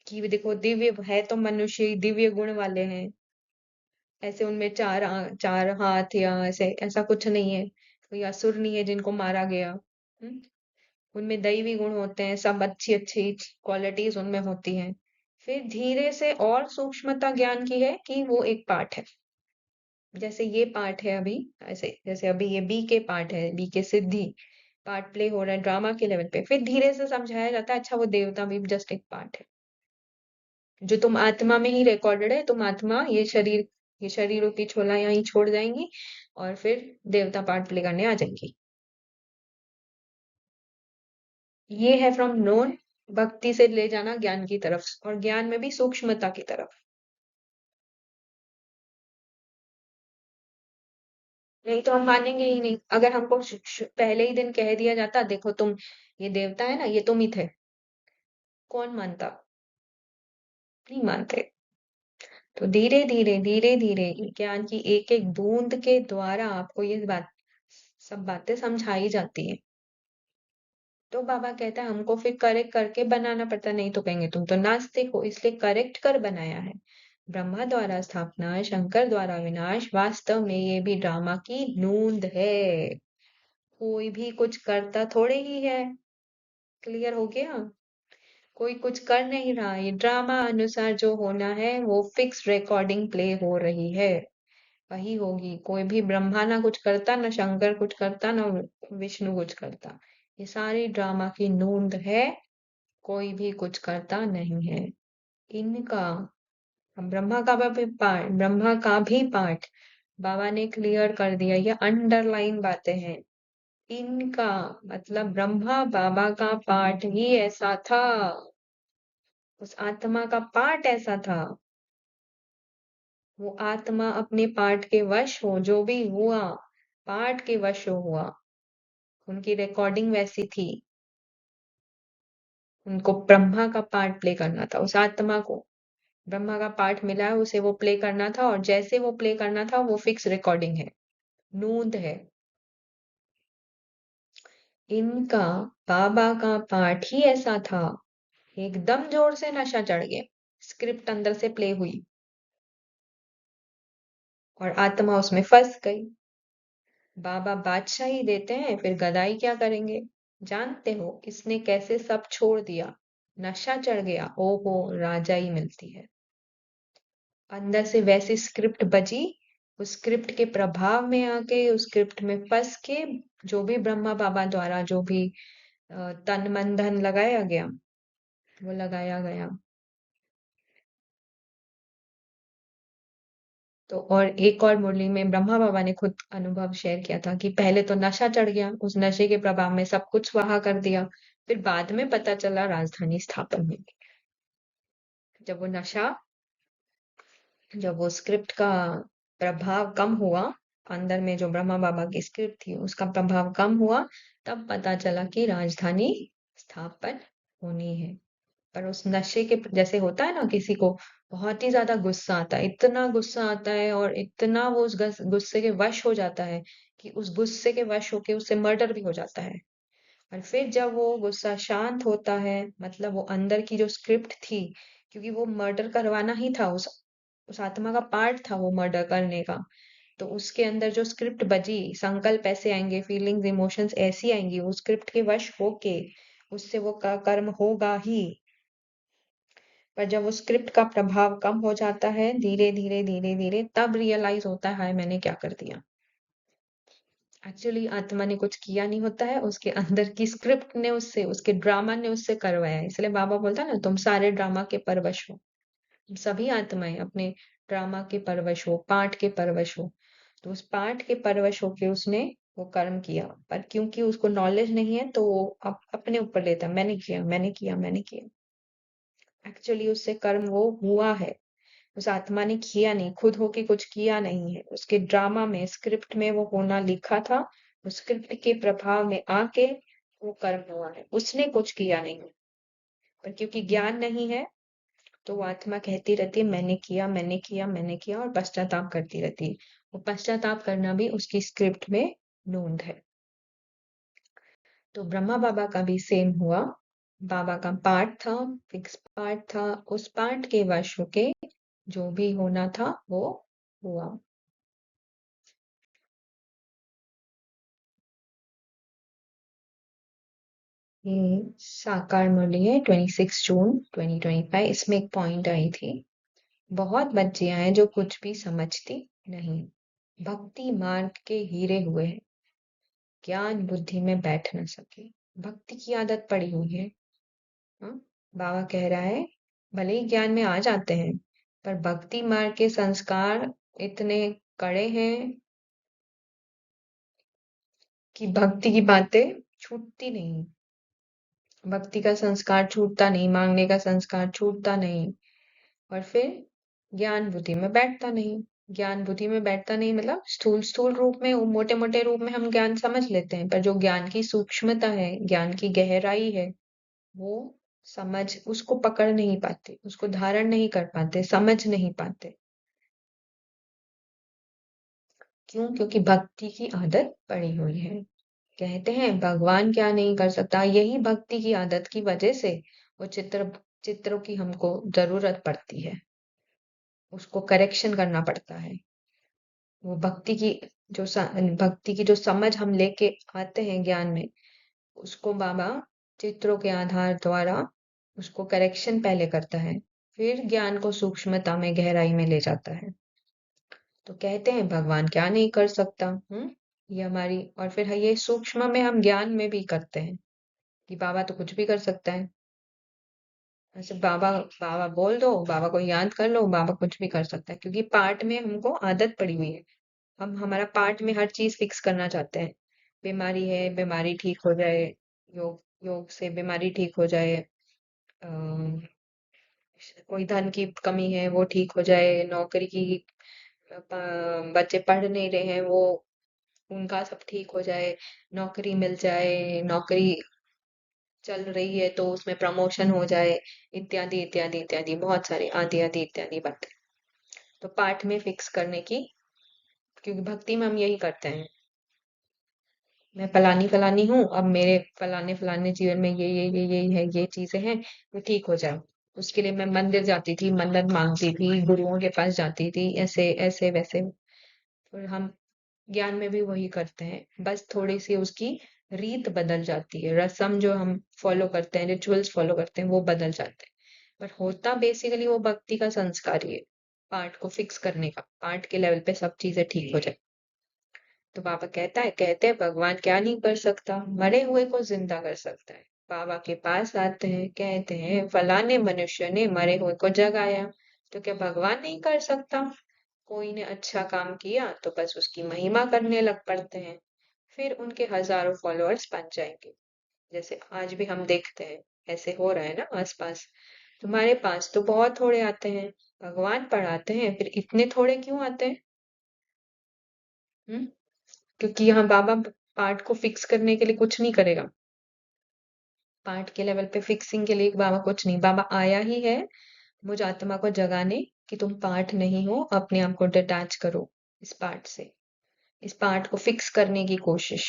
कि देखो दिव्य है तो मनुष्य ही दिव्य गुण वाले हैं, ऐसे उनमें चार हाथ या ऐसे ऐसा कुछ नहीं है, कोई असुर नहीं है जिनको मारा गया। उनमें दैवी गुण होते हैं, सब अच्छी अच्छी क्वालिटीज उनमें होती हैं। फिर धीरे से और सूक्ष्मता ज्ञान की है कि वो एक पार्ट है, जैसे ये पार्ट है अभी, ऐसे जैसे अभी ये बी के पार्ट है, बी के सिद्धि पार्ट प्ले हो रहा है ड्रामा के लेवल पे, फिर धीरे से समझाया जाता है अच्छा वो देवता भी जस्ट एक पार्ट है, जो तुम आत्मा में ही रिकॉर्डेड है, तुम आत्मा ये शरीरों की छोला यहीं छोड़ जाएंगी और फिर देवता पार्ट प्ले करने आ जाएंगी। ये है फ्रॉम नोन, भक्ति से ले जाना ज्ञान की तरफ, और ज्ञान में भी सूक्ष्मता की तरफ। नहीं तो हम मानेंगे ही नहीं, अगर हमको पहले ही दिन कह दिया जाता देखो तुम, ये देवता है ना, ये तुम ही थे, कौन मानता? नहीं मानते। तो धीरे धीरे ज्ञान की एक एक बूंद के द्वारा आपको ये बात, सब बातें समझाई जाती है। तो बाबा कहता है हमको फिर करेक्ट करके बनाना पड़ता, नहीं तो कहेंगे तुम तो नास्तिक हो, इसलिए करेक्ट कर बनाया है। ब्रह्मा द्वारा स्थापना, शंकर द्वारा विनाश, वास्तव में ये भी ड्रामा की नूंद है। कोई भी कुछ करता थोड़े ही है। क्लियर हो गया? कोई कुछ कर नहीं रहा, ये ड्रामा अनुसार जो होना है वो फिक्स रिकॉर्डिंग प्ले हो रही है, वही होगी। कोई भी ब्रह्मा ना कुछ करता, ना शंकर कुछ करता, ना विष्णु कुछ करता, ये सारी ड्रामा की नूंद है, कोई भी कुछ करता नहीं है इनका। ब्रह्मा का भी पार्ट बाबा ने क्लियर कर दिया, ये अंडरलाइन बातें हैं। इनका मतलब ब्रह्मा बाबा का पार्ट ही ऐसा था, उस आत्मा का पार्ट ऐसा था, वो आत्मा अपने पार्ट के वश हो, जो भी हुआ पार्ट के वश हो हुआ, उनकी रिकॉर्डिंग वैसी थी। उनको ब्रह्मा का पार्ट प्ले करना था, उस आत्मा को ब्रह्मा का पार्ट मिला है, उसे वो प्ले करना था, और जैसे वो प्ले करना था वो फिक्स रिकॉर्डिंग है, नूंद है। इनका बाबा का पार्ट ही ऐसा था, एकदम जोर से नशा चढ़ गया, स्क्रिप्ट अंदर से प्ले हुई और आत्मा उसमें फंस गई। बाबा बादशाही देते हैं, फिर गदाई क्या करेंगे? जानते हो इसने कैसे सब छोड़ दिया, नशा चढ़ गया, ओहो राजाई मिलती है। अंदर से वैसी स्क्रिप्ट बजी, उस स्क्रिप्ट के प्रभाव में आके, उस स्क्रिप्ट में फंस के, जो भी ब्रह्मा बाबा द्वारा जो भी तन मन धन लगाया गया, वो लगाया गया। तो और एक और मुरली में ब्रह्मा बाबा ने खुद अनुभव शेयर किया था कि पहले तो नशा चढ़ गया, उस नशे के प्रभाव में सब कुछ स्वाहा कर दिया, फिर बाद में पता चला राजधानी स्थापन में। जब वो नशा जब वो स्क्रिप्ट का प्रभाव कम हुआ, अंदर में जो ब्रह्मा बाबा की स्क्रिप्ट थी उसका प्रभाव कम हुआ, तब पता चला कि राजधानी स्थापन होनी है। पर उस नशे के जैसे होता है ना, किसी को बहुत ही ज्यादा गुस्सा आता है, इतना गुस्सा आता है और इतना वो उस गुस्से के वश हो जाता है कि उस गुस्से के वश होके उससे मर्डर भी हो जाता है। और फिर जब वो गुस्सा शांत होता है, मतलब वो अंदर की जो स्क्रिप्ट थी, क्योंकि वो मर्डर करवाना ही था, उस आत्मा का पार्ट था वो मर्डर करने का, तो उसके अंदर जो स्क्रिप्ट बजी, संकल्प ऐसे आएंगे, फीलिंग्स इमोशंस ऐसी आएंगी, वो स्क्रिप्ट के वश होके उससे वो कर्म होगा ही। पर जब वो स्क्रिप्ट का प्रभाव कम हो जाता है, धीरे धीरे धीरे धीरे, तब रियलाइज होता है, हाय मैंने क्या कर दिया। एक्चुअली आत्मा ने कुछ किया नहीं होता है, उसके अंदर की स्क्रिप्ट ने उससे, उसके ड्रामा ने उससे करवाया है। इसलिए बाबा बोलता है ना, तुम सारे ड्रामा के परवश हो। तुम सभी आत्माएं अपने ड्रामा के परवश हो, पाठ के परवश हो। तो उस पाठ के परवश होके उसने वो कर्म किया, पर क्योंकि उसको नॉलेज नहीं है तो वो अपने ऊपर लेता है, मैंने किया मैंने किया मैंने किया। एक्चुअली उससे कर्म वो हुआ है, उस आत्मा ने किया नहीं, खुद होके कुछ किया नहीं है। उसके ड्रामा में, स्क्रिप्ट में वो होना लिखा था, उस स्क्रिप्ट के प्रभाव में आके वो कर्म हुआ है, उसने कुछ किया नहीं। पर क्योंकि ज्ञान नहीं है, तो वो आत्मा कहती रहती है मैंने किया मैंने किया मैंने किया, और पश्चाताप करती रहती है। वो पश्चाताप करना भी उसकी स्क्रिप्ट में नोंद है। तो ब्रह्मा बाबा का भी सेम हुआ। बाबा का पार्ट था, फिक्स पार्ट था, उस पार्ट के वश होके जो भी होना था वो हुआ। ये साकार मुरली है, 26 जून 2025। इसमें एक पॉइंट आई थी, बहुत बच्चियां हैं जो कुछ भी समझती नहीं, भक्ति मार्ग के हीरे हुए हैं, ज्ञान बुद्धि में बैठ न सके। भक्ति की आदत पड़ी हुई है। हाँ? बाबा कह रहा है, भले ही ज्ञान में आ जाते हैं, पर भक्ति मार्ग के संस्कार इतने कड़े हैं कि भक्ति की बातें छूटती नहीं। भक्ति का संस्कार छूटता नहीं, मांगने का संस्कार छूटता नहीं, और फिर ज्ञान बुद्धि में बैठता नहीं। ज्ञान बुद्धि में बैठता नहीं मतलब स्थूल स्थूल रूप में, मोटे मोटे रूप में हम ज्ञान समझ लेते हैं, पर जो ज्ञान की सूक्ष्मता है, ज्ञान की गहराई है, वो समझ उसको पकड़ नहीं पाते, उसको धारण नहीं कर पाते, समझ नहीं पाते। क्यों? क्योंकि भक्ति की आदत पड़ी हुई है। कहते हैं भगवान क्या नहीं कर सकता, यही भक्ति की आदत की वजह से वो चित्रों की हमको जरूरत पड़ती है, उसको करेक्शन करना पड़ता है। वो भक्ति की जो समझ हम लेके आते हैं ज्ञान में, उसको बाबा चित्रों के आधार द्वारा उसको करेक्शन पहले करता है, फिर ज्ञान को सूक्ष्मता में, गहराई में ले जाता है। तो कहते हैं भगवान क्या नहीं कर सकता। ये हमारी, और फिर ये सूक्ष्म में हम ज्ञान में भी करते हैं कि बाबा तो कुछ भी कर सकता है। ऐसे बाबा बाबा बोल दो, बाबा को याद कर लो, बाबा कुछ भी कर सकता है, क्योंकि पार्ट में हमको आदत पड़ी हुई है। हम हमारा पार्ट में हर चीज फिक्स करना चाहते हैं। बीमारी है, बीमारी ठीक हो जाए, योग योग से बीमारी ठीक हो जाए, अम, कोई धन की कमी है वो ठीक हो जाए, नौकरी की, बच्चे पढ़ नहीं रहे हैं वो, उनका सब ठीक हो जाए, नौकरी मिल जाए, नौकरी चल रही है तो उसमें प्रमोशन हो जाए, इत्यादि इत्यादि इत्यादि, बहुत सारे आदि आदि इत्यादि बातें। तो पाठ में फिक्स करने की, क्योंकि भक्ति में हम यही करते हैं, मैं फलानी फलानी हूँ, अब मेरे फलाने फलाने जीवन में ये है, ये चीजें हैं, वो ठीक हो जाए। उसके लिए मैं मंदिर जाती थी, मन्नत मांगती थी, गुरुओं के पास जाती थी, ऐसे ऐसे वैसे। और हम ज्ञान में भी वही करते हैं, बस थोड़ी सी उसकी रीत बदल जाती है, रस्म जो हम फॉलो करते हैं, रिचुअल्स फॉलो करते हैं, वो बदल जाते हैं। पर होता बेसिकली वो भक्ति का संस्कार ही है, पार्ट को फिक्स करने का, पार्ट के लेवल पे सब चीजें ठीक हो जाए। तो बाबा कहते हैं भगवान क्या नहीं कर सकता, मरे हुए को जिंदा कर सकता है। बाबा के पास आते हैं, कहते हैं फलाने मनुष्य ने मरे हुए को जगाया, तो क्या भगवान नहीं कर सकता? कोई ने अच्छा काम किया तो बस उसकी महिमा करने लग पड़ते हैं, फिर उनके हजारों फॉलोअर्स बन जाएंगे। जैसे आज भी हम देखते हैं, ऐसे हो रहा है ना आसपास, तुम्हारे पास तो बहुत थोड़े आते हैं, भगवान पढ़ाते हैं, फिर इतने थोड़े क्यों आते हैं? हम्म। क्योंकि यहाँ बाबा पाठ को फिक्स करने के लिए कुछ नहीं करेगा। पाठ के लेवल पे फिक्सिंग के लिए बाबा कुछ नहीं, बाबा आया ही है मुझ आत्मा को जगाने कि तुम पाठ नहीं हो, अपने आप को डिटैच करो इस पाठ से। इस पाठ को फिक्स करने की कोशिश,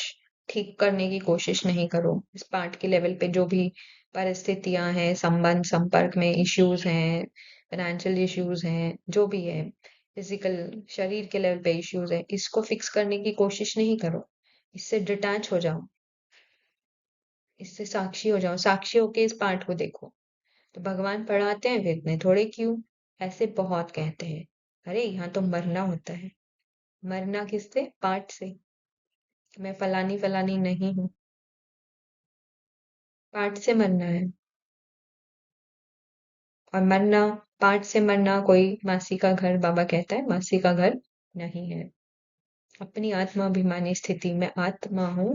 ठीक करने की कोशिश नहीं करो। इस पाठ के लेवल पे जो भी परिस्थितियां हैं, संबंध संपर्क में इश्यूज हैं, फाइनेंशियल इश्यूज हैं, जो भी है, फिजिकल शरीर के लेवल पे इश्यूज है, इसको फिक्स करने की कोशिश नहीं करो। इससे डिटैच हो जाओ, इससे साक्षी हो जाओ, साक्षी होके इस पाठ को देखो। तो भगवान पढ़ाते हैं, फिर इतने थोड़े क्यों? ऐसे बहुत कहते हैं। अरे यहाँ तो मरना होता है। मरना किससे? पाठ से। मैं फलानी फलानी नहीं हूँ, पाठ से मरना है। और मरना, पाठ से मरना कोई मासी का घर, बाबा कहता है मासी का घर नहीं है। अपनी आत्माभिमानी स्थिति में आत्मा हूँ,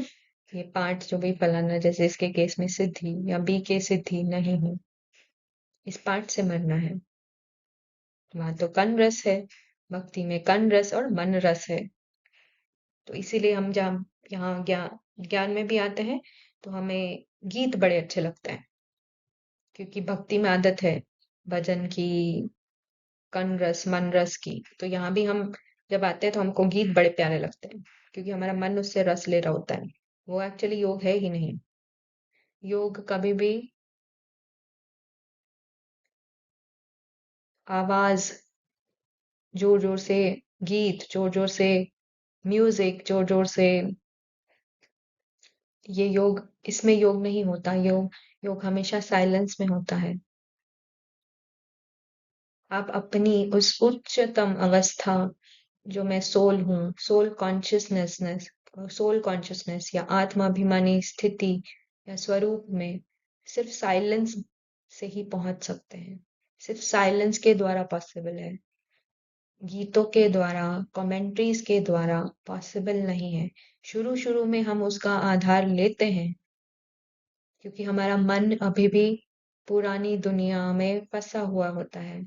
ये पाठ जो भी फलाना, जैसे इसके केस में सिद्धि या बी के सिद्धि नहीं हूँ, इस पाठ से मरना है। वहां तो कन रस है, भक्ति में कन रस और मन रस है। तो इसीलिए हम जहाँ यहाँ ज्ञान ज्ञान में भी आते हैं, तो हमें गीत बड़े अच्छे लगते हैं, क्योंकि भक्ति में आदत है भजन की, कन रस मन रस की। तो यहाँ भी हम जब आते हैं तो हमको गीत बड़े प्यारे लगते हैं, क्योंकि हमारा मन उससे रस ले रहा होता है। वो एक्चुअली योग है ही नहीं। योग कभी भी आवाज, जोर जोर से गीत, जोर जोर से म्यूजिक, जोर जोर से, ये योग, इसमें योग नहीं होता। योग योग हमेशा साइलेंस में होता है। आप अपनी उस उच्चतम अवस्था, जो मैं सोल हूँ, सोल कॉन्शियसनेस या आत्माभिमानी स्थिति या स्वरूप में सिर्फ साइलेंस से ही पहुंच सकते हैं। सिर्फ साइलेंस के द्वारा पॉसिबल है, गीतों के द्वारा, कमेंट्रीज के द्वारा पॉसिबल नहीं है। शुरू शुरू में हम उसका आधार लेते हैं, क्योंकि हमारा मन अभी भी पुरानी दुनिया में फंसा हुआ होता है,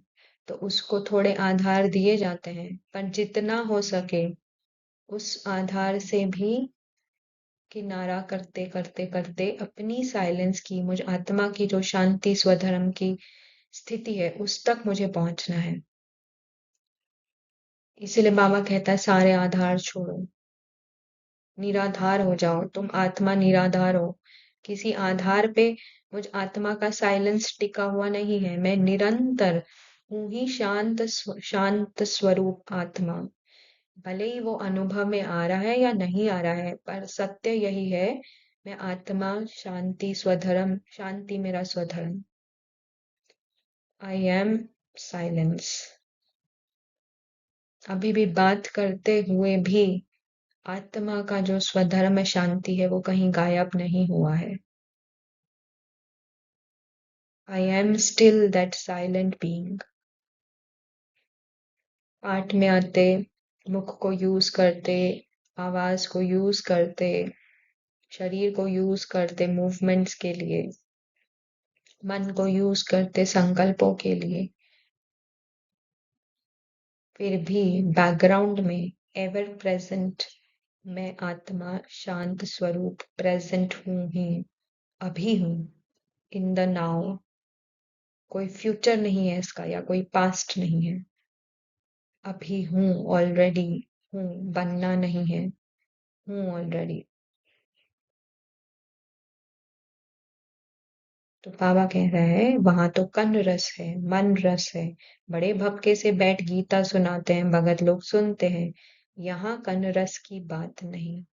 तो उसको थोड़े आधार दिए जाते हैं। पर जितना हो सके उस आधार से भी किनारा करते करते करते अपनी साइलेंस की, मुझ आत्मा की जो शांति स्वधर्म की स्थिति है, उस तक मुझे पहुंचना है। इसीलिए बाबा कहता है सारे आधार छोड़ो, निराधार हो जाओ। तुम आत्मा निराधार हो, किसी आधार पे मुझ आत्मा का साइलेंस टिका हुआ नहीं है। मैं निरंतर हूं ही, शांत स्वरूप आत्मा। भले ही वो अनुभव में आ रहा है या नहीं आ रहा है, पर सत्य यही है, मैं आत्मा शांति स्वधर्म, शांति मेरा स्वधर्म। आई एम साइलेंस। अभी भी बात करते हुए भी आत्मा का जो स्वधर्म है, शांति है, वो कहीं गायब नहीं हुआ है। I am still that silent being. पाठ में आते, मुख को यूज करते, आवाज को यूज करते, शरीर को यूज करते मूवमेंट्स के लिए, मन को यूज करते संकल्पों के लिए, फिर भी बैकग्राउंड में एवर प्रेजेंट मैं आत्मा शांत स्वरूप प्रेजेंट हूं ही, अभी हूं, इन द नाउ। कोई फ्यूचर नहीं है इसका, या कोई पास्ट नहीं है। अभी हूं, ऑलरेडी हूं, बनना नहीं है, हूं ऑलरेडी। तो बाबा कह रहा है वहां तो कन रस है, मन रस है। बड़े भक्के से बैठ गीता सुनाते हैं, भगत लोग सुनते हैं। यहाँ कन रस की बात नहीं,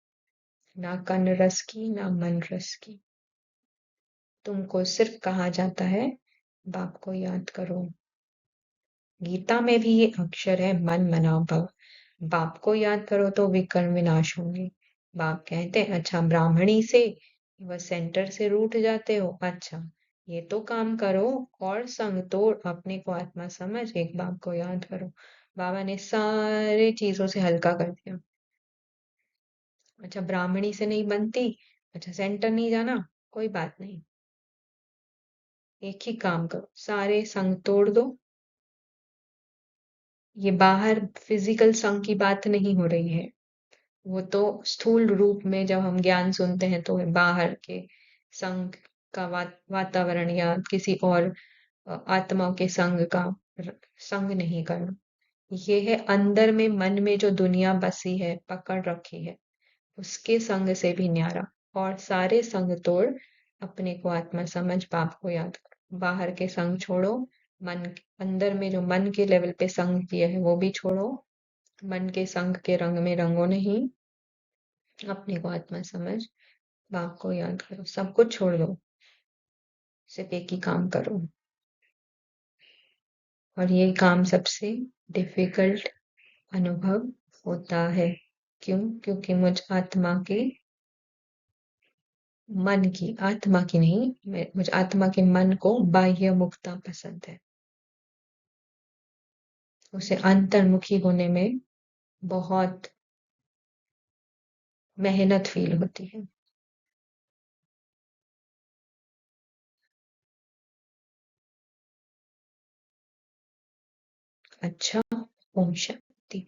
ना कन रस की ना मन रस की। तुमको सिर्फ कहा जाता है बाप को याद करो। गीता में भी ये अक्षर है, मन मना भव। बाप को याद करो तो विकर्म विनाश होंगे। बाप कहते हैं अच्छा ब्राह्मणी से वह सेंटर से रूठ जाते हो, अच्छा ये तो काम करो, और संग तोड़, अपने को आत्मा समझ, एक बाप को याद करो। बाबा ने सारे चीजों से हल्का कर दिया। अच्छा ब्राह्मणी से नहीं बनती, अच्छा सेंटर नहीं जाना, कोई बात नहीं। एक ही काम करो, सारे संग तोड़ दो। ये बाहर फिजिकल संग की बात नहीं हो रही है। वो तो स्थूल रूप में जब हम ज्ञान सुनते हैं तो बाहर के संग का वातावरण या किसी और आत्माओं के संग का संग नहीं करना। ये है अंदर में मन में जो दुनिया बसी है, पकड़ रखी है, उसके संग से भी न्यारा। और सारे संग तोड़, अपने को आत्मा समझ, बाप को याद करो। बाहर के संग छोड़ो, मन अंदर में जो मन के लेवल पे संग किया है वो भी छोड़ो। मन के संग के रंग में रंगो नहीं, अपने को आत्मा समझ, बाप को याद करो। सब कुछ छोड़ दो, सिर्फ एक ही काम करो। और ये काम सबसे डिफिकल्ट अनुभव होता है। क्यों? क्योंकि मन की आत्मा की नहीं, मुझ आत्मा के मन को बाह्य मुक्ता पसंद है। उसे अंतर्मुखी होने में बहुत मेहनत फील होती है। अच्छा, ओम शांति।